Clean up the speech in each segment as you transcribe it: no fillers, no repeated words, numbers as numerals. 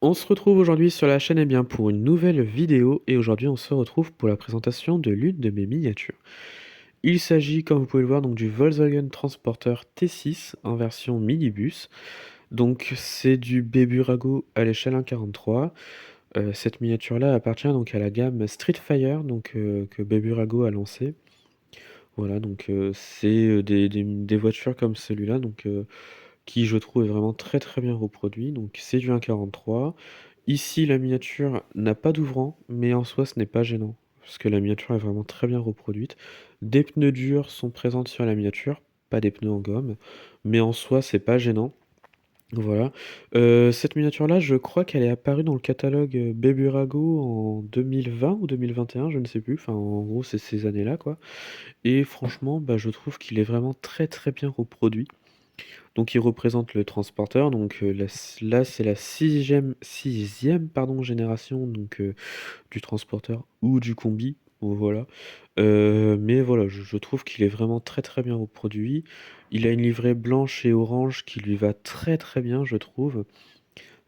On se retrouve aujourd'hui sur la chaîne pour une nouvelle vidéo et aujourd'hui on se retrouve pour la présentation de l'une de mes miniatures. Il s'agit, comme vous pouvez le voir, donc du Volkswagen Transporter T6 en version minibus. Donc c'est du Beburago à l'échelle 1,43. Cette miniature-là appartient donc à la gamme Streetfire que Beburago a lancé. Voilà, donc c'est des voitures comme celui-là, qui je trouve est vraiment très très bien reproduit. Donc c'est du 1,43. Ici, la miniature n'a pas d'ouvrant, mais en soi, ce n'est pas gênant, parce que la miniature est vraiment très bien reproduite. Des pneus durs sont présents sur la miniature, pas des pneus en gomme, mais en soi, c'est pas gênant. Voilà. Cette miniature-là, je crois qu'elle est apparue dans le catalogue Beburago en 2020 ou 2021, je ne sais plus. Enfin, en gros, c'est ces années-là, quoi. Et franchement, bah, je trouve qu'il est vraiment très très bien reproduit. Donc il représente le transporteur, là c'est la sixième pardon, génération du transporteur ou du combi, voilà. Mais voilà, je trouve qu'il est vraiment très très bien reproduit. Il a une livrée blanche et orange qui lui va très très bien, je trouve.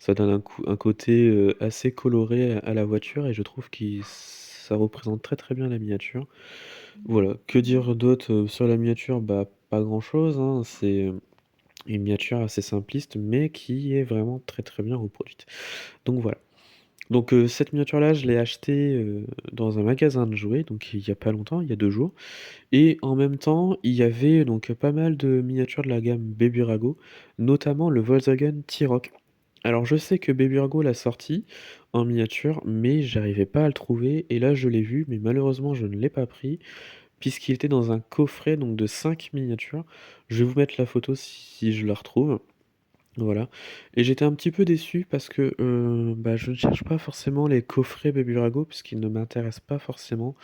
Ça donne un côté assez coloré à la voiture et je trouve que ça représente très très bien la miniature. Voilà, que dire d'autre sur la miniature? Bah pas grand-chose, hein, c'est une miniature assez simpliste, mais qui est vraiment très, très bien reproduite. Donc voilà. Cette miniature-là, je l'ai achetée, dans un magasin de jouets, donc il y a pas longtemps, il y a 2 jours et en même temps, il y avait donc pas mal de miniatures de la gamme Beburago, notamment le Volkswagen T-Roc. Alors je sais que Beburago l'a sorti en miniature, mais j'arrivais pas à le trouver et là je l'ai vu, mais malheureusement je ne l'ai pas pris puisqu'il était dans un coffret donc de 5 miniatures. Je vais vous mettre la photo si je la retrouve. Voilà, et j'étais un petit peu déçu parce que, bah, je ne cherche pas forcément les coffrets Beburago puisqu'ils ne m'intéressent pas forcément.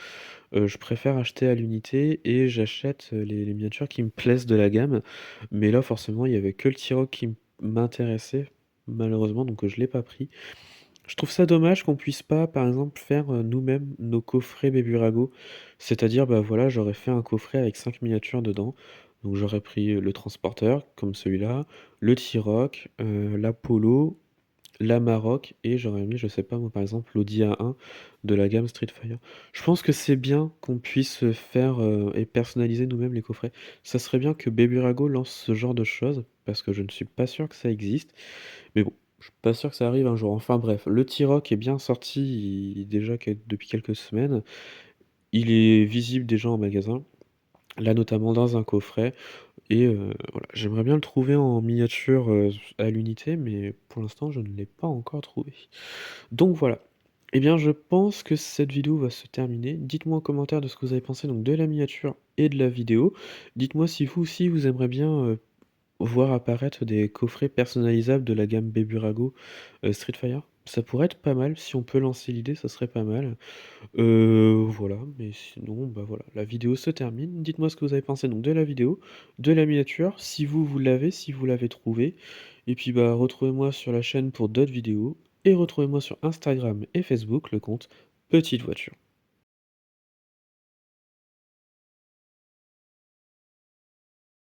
Je préfère acheter à l'unité et j'achète, les miniatures qui me plaisent de la gamme. Mais là, forcément, il y avait que le T-Roc qui m'intéressait, malheureusement, donc je l'ai pas pris. Je trouve ça dommage qu'on puisse pas, par exemple, faire, nous-mêmes nos coffrets Beburago. C'est-à-dire, bah, voilà, j'aurais fait un coffret avec 5 miniatures dedans. Donc j'aurais pris, le transporteur, comme celui-là, le T-Roc, l'Apollo, la Maroc et j'aurais mis, je sais pas moi, par exemple, l'Audi A1 de la gamme Streetfire. Je pense que c'est bien qu'on puisse, faire, et personnaliser nous-mêmes les coffrets. Ça serait bien que Beburago lance ce genre de choses, parce que je ne suis pas sûr que ça existe. Mais bon, je suis pas sûr que ça arrive un jour. Enfin bref, le T-Roc est bien sorti déjà depuis quelques semaines. Il est visible déjà en magasin, là notamment dans un coffret. Et voilà, j'aimerais bien le trouver en miniature à l'unité, mais pour l'instant je ne l'ai pas encore trouvé. Donc voilà. Eh bien, je pense que cette vidéo va se terminer. Dites-moi en commentaire de ce que vous avez pensé donc de la miniature et de la vidéo. Dites-moi si vous aussi vous aimeriez bien voir apparaître des coffrets personnalisables de la gamme Beburago Streetfire. Ça pourrait être pas mal, si on peut lancer l'idée, ça serait pas mal. Voilà, mais sinon, bah voilà, la vidéo se termine. Dites-moi ce que vous avez pensé donc de la vidéo, de la miniature, si vous l'avez, si vous l'avez trouvé. Et puis bah retrouvez-moi sur la chaîne pour d'autres vidéos. Et retrouvez-moi sur Instagram et Facebook, le compte Petite Voiture.